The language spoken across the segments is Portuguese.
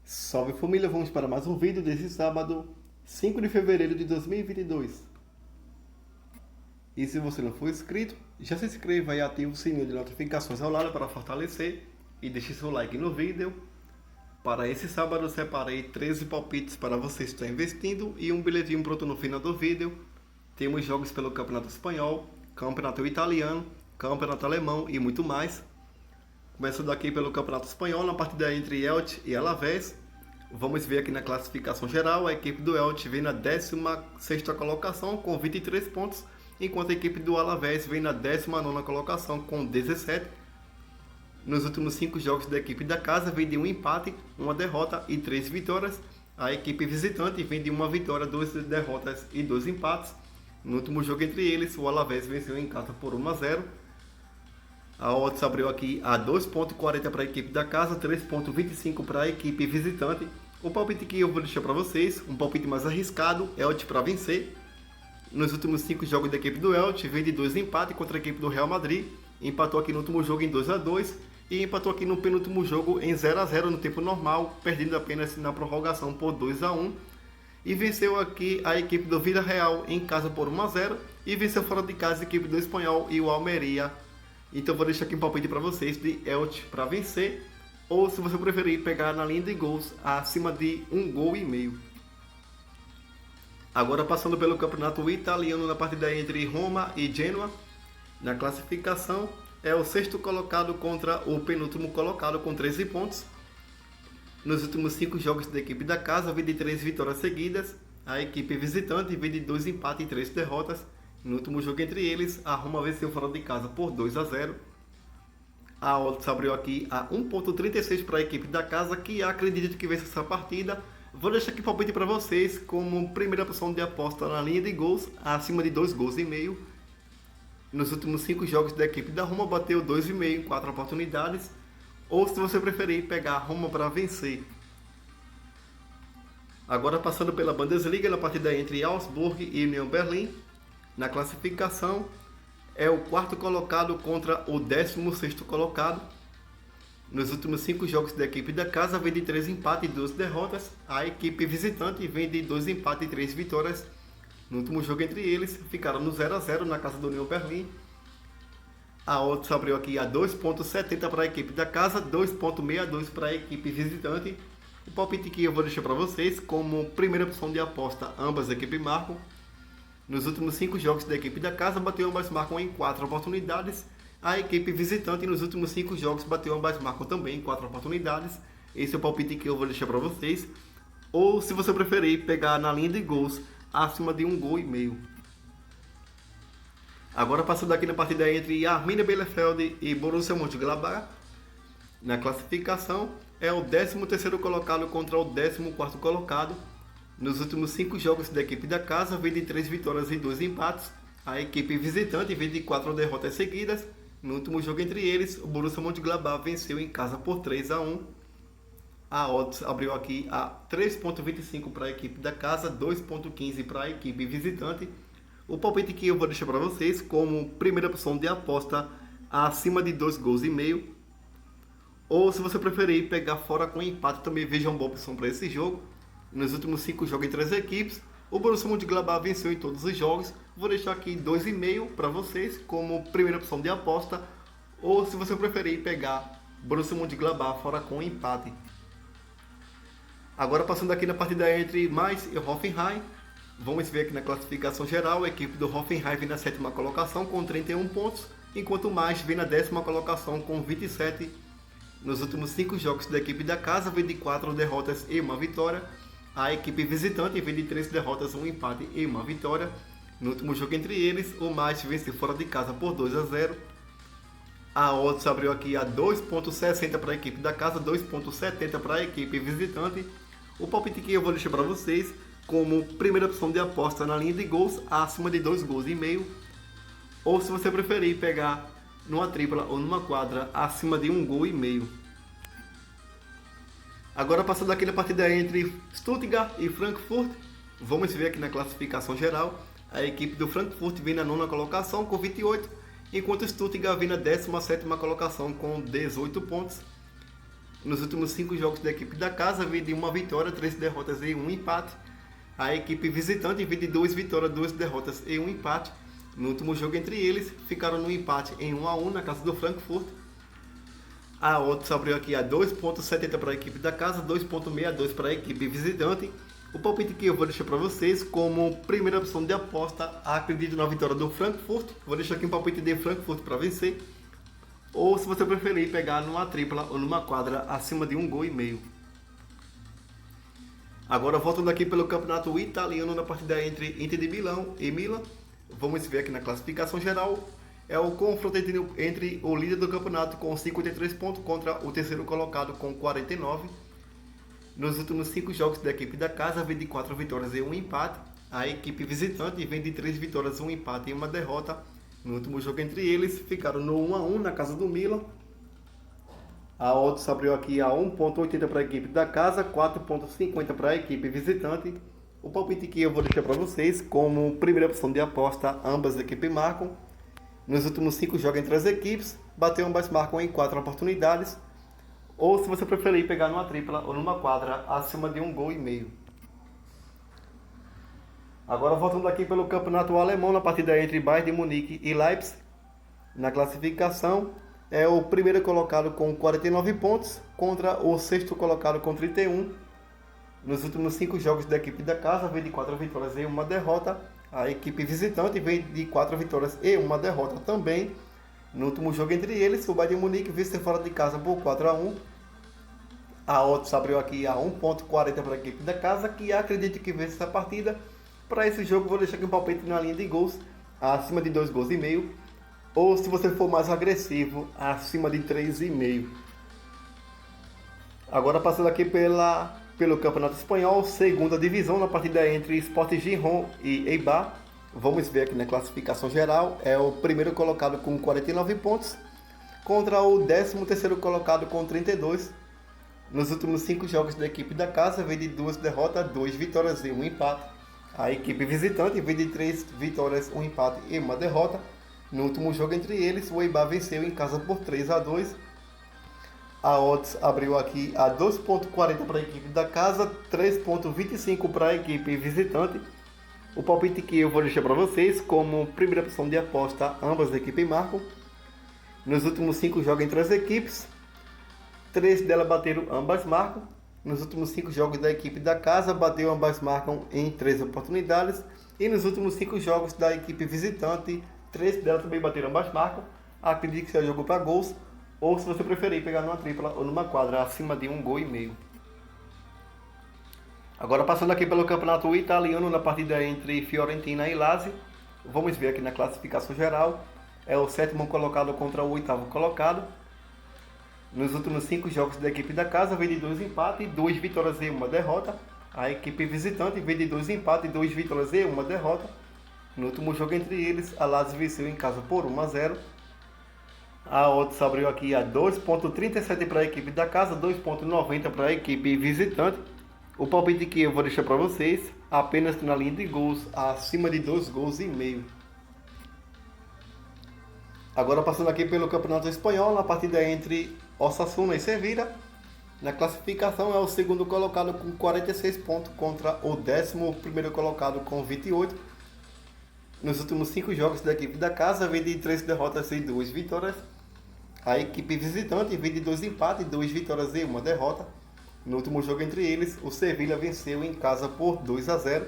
Salve família, vamos para mais um vídeo desse sábado, 5 de fevereiro de 2022. E se você não for inscrito, já se inscreva e ative o sininho de notificações ao lado para fortalecer e deixe seu like no vídeo. Para esse sábado eu separei 13 palpites para você estar investindo e um bilhetinho pronto no final do vídeo. Temos jogos pelo Campeonato Espanhol, Campeonato Italiano, Campeonato Alemão e muito mais. Começando aqui pelo Campeonato Espanhol, na partida entre Elche e Alavés. Vamos ver aqui na classificação geral, a equipe do Elche vem na 16ª colocação com 23 pontos, enquanto a equipe do Alavés vem na 19ª colocação com 17. Nos últimos 5 jogos da equipe da casa vem de um empate, uma derrota e 3 vitórias. A equipe visitante vem de uma vitória, 2 derrotas e 2 empates. No último jogo entre eles, o Alavés venceu em casa por 1-0. A odds abriu aqui a 2,40 para a equipe da casa, 3,25 para a equipe visitante. O palpite que eu vou deixar para vocês, um palpite mais arriscado, Elche para vencer. Nos últimos 5 jogos da equipe do Elche, vem de 2 empates contra a equipe do Real Madrid. Empatou aqui no último jogo em 2-2 e empatou aqui no penúltimo jogo em 0-0 no tempo normal, perdendo apenas na prorrogação por 2-1. E venceu aqui a equipe do Villarreal em casa por 1-0 e venceu fora de casa a equipe do Espanhol e o Almeria. Então vou deixar aqui um palpite para vocês de Elche para vencer, ou se você preferir pegar na linha de gols acima de 1,5 gols. Agora passando pelo campeonato italiano na partida entre Roma e Genoa. Na classificação é o 6º colocado contra o penúltimo colocado com 13 pontos. Nos últimos 5 jogos da equipe da casa vem de 3 vitórias seguidas. A equipe visitante vem de 2 empates e 3 derrotas. No último jogo entre eles, a Roma venceu fora de casa por 2-0. A odds abriu aqui a 1,36 para a equipe da casa, que acredita que vence essa partida. Vou deixar aqui o palpite para vocês como primeira opção de aposta na linha de gols, acima de 2,5 gols. Nos últimos 5 jogos da equipe da Roma, bateu 2,5 em 4 oportunidades. Ou se você preferir, pegar a Roma para vencer. Agora passando pela Bundesliga, na partida entre Augsburg e Union Berlin. Na classificação, é o 4º colocado contra o 16º colocado. Nos últimos 5 jogos da equipe da casa, vem de 3 empates e 2 derrotas. A equipe visitante vem de 2 empates e 3 vitórias. No último jogo entre eles, ficaram no 0-0 na casa do Union Berlin. A odds abriu aqui a 2,70 para a equipe da casa, 2,62 para a equipe visitante. O palpite que eu vou deixar para vocês como primeira opção de aposta, ambas equipes marcam. Nos últimos 5 jogos da equipe da casa, bateu ambas marcam em 4 oportunidades. A equipe visitante nos últimos 5 jogos bateu ambas marcam também em 4 oportunidades. Esse é o palpite que eu vou deixar para vocês. Ou se você preferir, pegar na linha de gols acima de 1,5 gols. Agora passando aqui na partida entre Arminia Bielefeld e Borussia Mönchengladbach. Na classificação é o 13º colocado contra o 14º colocado. Nos últimos 5 jogos da equipe da casa, vem de 3 vitórias e 2 empates. A equipe visitante vem de 4 derrotas seguidas. No último jogo entre eles, o Borussia Mönchengladbach venceu em casa por 3-1. A odds abriu aqui a 3,25 para a equipe da casa, 2,15 para a equipe visitante. O palpite que eu vou deixar para vocês como primeira opção de aposta acima de 2,5 gols. Ou se você preferir pegar fora com empate, também veja uma boa opção para esse jogo. Nos últimos 5 jogos entre as equipes, o Borussia Mönchengladbach venceu em todos os jogos. Vou deixar aqui 2,5 para vocês como primeira opção de aposta. Ou se você preferir pegar Borussia Mönchengladbach fora com empate. Agora passando aqui na partida entre Mainz e Hoffenheim. Vamos ver aqui na classificação geral, a equipe do Hoffenheim vem na 7ª colocação com 31 pontos, enquanto o Mainz vem na 10ª colocação com 27. Nos últimos 5 jogos da equipe da casa, vem de 4 derrotas e 1 vitória. A equipe visitante vem de 3 derrotas, 1 empate e 1 vitória. No último jogo entre eles, o Mainz venceu fora de casa por 2-0. A odds abriu aqui a 2,60 para a equipe da casa, 2,70 para a equipe visitante. O palpite que eu vou deixar para vocês como primeira opção de aposta na linha de gols acima de 2,5 gols. Ou se você preferir pegar numa tripla ou numa quadra acima de 1,5 gols. Agora passando aqui na partida entre Stuttgart e Frankfurt. Vamos ver aqui na classificação geral. A equipe do Frankfurt vem na 9ª colocação com 28, enquanto o Stuttgart vem na 17ª colocação com 18 pontos. Nos últimos 5 jogos da equipe da casa, vem de 1 vitória, 3 derrotas e 1 empate. A equipe visitante vem de 2 vitórias, 2 derrotas e 1 empate. No último jogo entre eles, ficaram no empate em 1-1 na casa do Frankfurt. A odds abriu aqui a 2,70 para a equipe da casa, 2,62 para a equipe visitante. O palpite que eu vou deixar para vocês como primeira opção de aposta, acredito na vitória do Frankfurt. Vou deixar aqui um palpite de Frankfurt para vencer. Ou se você preferir pegar numa tripla ou numa quadra acima de 1,5 gols. Agora voltando aqui pelo campeonato italiano na partida entre Inter de Milão e Milan. Vamos ver aqui na classificação geral. É o confronto entre o líder do campeonato com 53 pontos contra o terceiro colocado com 49. Nos últimos 5 jogos da equipe da casa, vem de 4 vitórias e 1 empate. A equipe visitante vem de 3 vitórias, 1 empate e 1 derrota. No último jogo entre eles, ficaram no 1-1 na casa do Milan. A odds abriu aqui a 1,80 para a equipe da casa, 4,50 para a equipe visitante. O palpite que eu vou deixar para vocês como primeira opção de aposta, ambas as equipes marcam. Nos últimos 5 jogos entre as equipes, bateu ambas marcam em 4 oportunidades. Ou se você preferir pegar numa tripla ou numa quadra acima de 1,5 gols. Agora voltando aqui pelo campeonato alemão, na partida entre Bayern de Munique e Leipzig. Na classificação, é o primeiro colocado com 49 pontos contra o sexto colocado com 31. Nos últimos 5 jogos da equipe da casa, vem de 4 vitórias e 1 derrota. A equipe visitante vem de 4 vitórias e 1 derrota também. No último jogo entre eles, o Bayern de Munique venceu fora de casa por 4-1. A odds abriu aqui a 1,40 para a equipe da casa, que acredita que vence essa partida. Para esse jogo, vou deixar aqui um palpite na linha de gols, acima de 2,5 gols. Ou se você for mais agressivo, acima de 3,5. Agora passando aqui pelo Campeonato Espanhol, segunda divisão, na partida entre Sporting Gijón e Eibar. Vamos ver aqui na classificação geral, é o primeiro colocado com 49 pontos, contra o 13º colocado com 32. Nos últimos 5 jogos da equipe da casa, vem de 2 derrotas, 2 vitórias e 1 empate. A equipe visitante vem de 3 vitórias, 1 empate e 1 derrota. No último jogo entre eles, o Eibar venceu em casa por 3-2. A odds abriu aqui a 2,40 para a equipe da casa, 3,25 para a equipe visitante. O palpite que eu vou deixar para vocês como primeira opção de aposta, ambas as equipes marcam. Nos últimos 5 jogos entre as equipes, 3 delas bateram, ambas marcam. Nos últimos 5 jogos da equipe da casa, bateu, ambas marcam em 3 oportunidades. E nos últimos 5 jogos da equipe visitante, 3 delas também bateram, ambas marcam. Acredito que seja jogo para gols. Ou se você preferir pegar numa tripla ou numa quadra acima de 1,5 gols. Agora passando aqui pelo campeonato italiano, na partida entre Fiorentina e Lazio. Vamos ver aqui na classificação geral. É o 7º colocado contra o 8º colocado. Nos últimos 5 jogos da equipe da casa, vem de 2 empates, 2 vitórias e 1 derrota. A equipe visitante vem de 2 empates, 2 vitórias e 1 derrota. No último jogo entre eles, a Lazio venceu em casa por 1-0. A odds abriu aqui a 2,37 para a equipe da casa, 2,90 para a equipe visitante. O palpite que eu vou deixar para vocês, apenas na linha de gols, acima de 2,5 gols. Agora passando aqui pelo Campeonato Espanhol, na partida entre Osasuna e Sevilla. Na classificação é o segundo colocado com 46 pontos contra o 11º colocado com 28. Nos últimos 5 jogos da equipe da casa, vem de 3 derrotas e 2 vitórias. A equipe visitante vem de 2 empates, 2 vitórias e 1 derrota. No último jogo entre eles, o Sevilla venceu em casa por 2-0.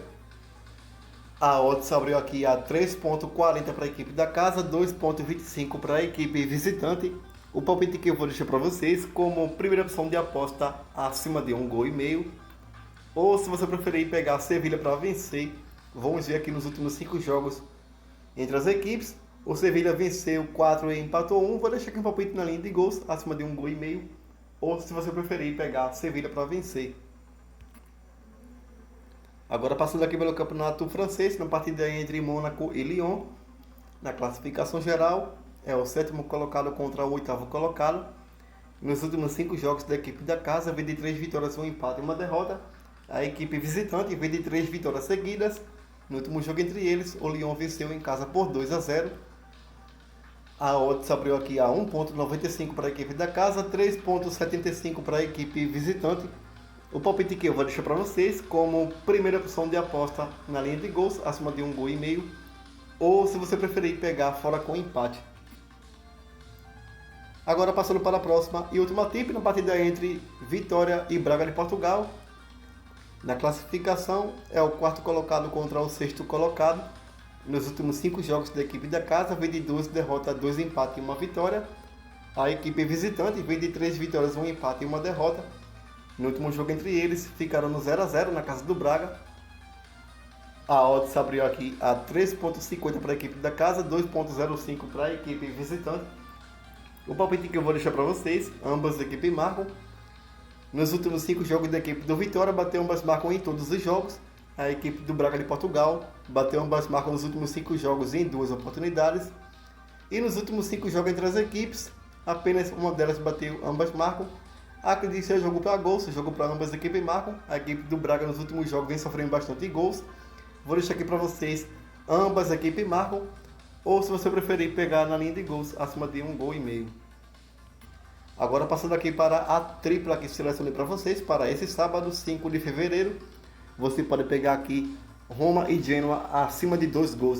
A odds abriu aqui a 3,40 para a equipe da casa, 2,25 para a equipe visitante. O palpite que eu vou deixar para vocês como primeira opção de aposta acima de 1,5 gols. Ou se você preferir pegar a Sevilla para vencer, vamos ver aqui nos últimos 5 jogos entre as equipes. O Sevilla venceu 4 e empatou 1. Vou deixar aqui um palpite na linha de gols, acima de 1,5 gols. Ou se você preferir pegar a Sevilla para vencer. Agora passando aqui pelo campeonato francês, na partida entre Mônaco e Lyon. Na classificação geral, é o 7º colocado contra o 8º colocado. Nos últimos 5 jogos da equipe da casa, vem de 3 vitórias, 1 empate e 1 derrota. A equipe visitante vem de 3 vitórias seguidas. No último jogo entre eles, o Lyon venceu em casa por 2-0. A odds abriu aqui a 1,95 para a equipe da casa, 3,75 para a equipe visitante. O palpite que eu vou deixar para vocês como primeira opção de aposta na linha de gols, acima de 1,5 gols, ou se você preferir pegar fora com empate. Agora passando para a próxima e última tip, na partida entre Vitória e Braga de Portugal. Na classificação é o quarto colocado contra o sexto colocado. Nos últimos 5 jogos da equipe da casa, vem de 2 derrotas, 2 empates e 1 vitória. A equipe visitante vem de 3 vitórias, 1 empate e 1 derrota. No último jogo entre eles, ficaram no 0 a 0 na casa do Braga. A odds abriu aqui a 3,50 para a equipe da casa, 2,05 para a equipe visitante. O palpite que eu vou deixar para vocês, ambas as equipes marcam. Nos últimos 5 jogos da equipe do Vitória, bateu ambas marcam em todos os jogos. A equipe do Braga de Portugal bateu ambas marcas nos últimos 5 jogos em 2 oportunidades. E nos últimos 5 jogos entre as equipes, apenas uma delas bateu ambas marcam. Acredito que seja jogo para gols, jogo para ambas as equipes marcam. A equipe do Braga nos últimos jogos vem sofrendo bastante gols. Vou deixar aqui para vocês, ambas as equipes marcam. Ou se você preferir pegar na linha de gols, acima de 1,5 gols. Agora passando aqui para a tripla que selecionei para vocês, para esse sábado, 5 de fevereiro. Você pode pegar aqui Roma e Genoa acima de 2,5 gols.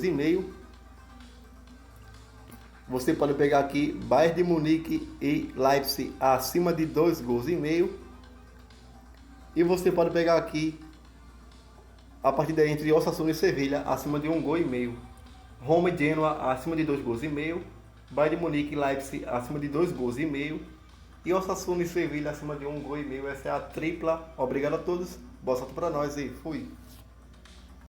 Você pode pegar aqui Bayern de Munique e Leipzig acima de 2,5 gols. E você pode pegar aqui a partida entre Osasuna e Sevilha acima de 1,5 gols. Roma e Genoa acima de 2,5 gols. Bayern de Munique e Leipzig acima de 2,5 gols. E Osasuna e Sevilha acima de 1,5 gols. Essa é a tripla. Obrigado a todos. Boa sorte para nós e fui.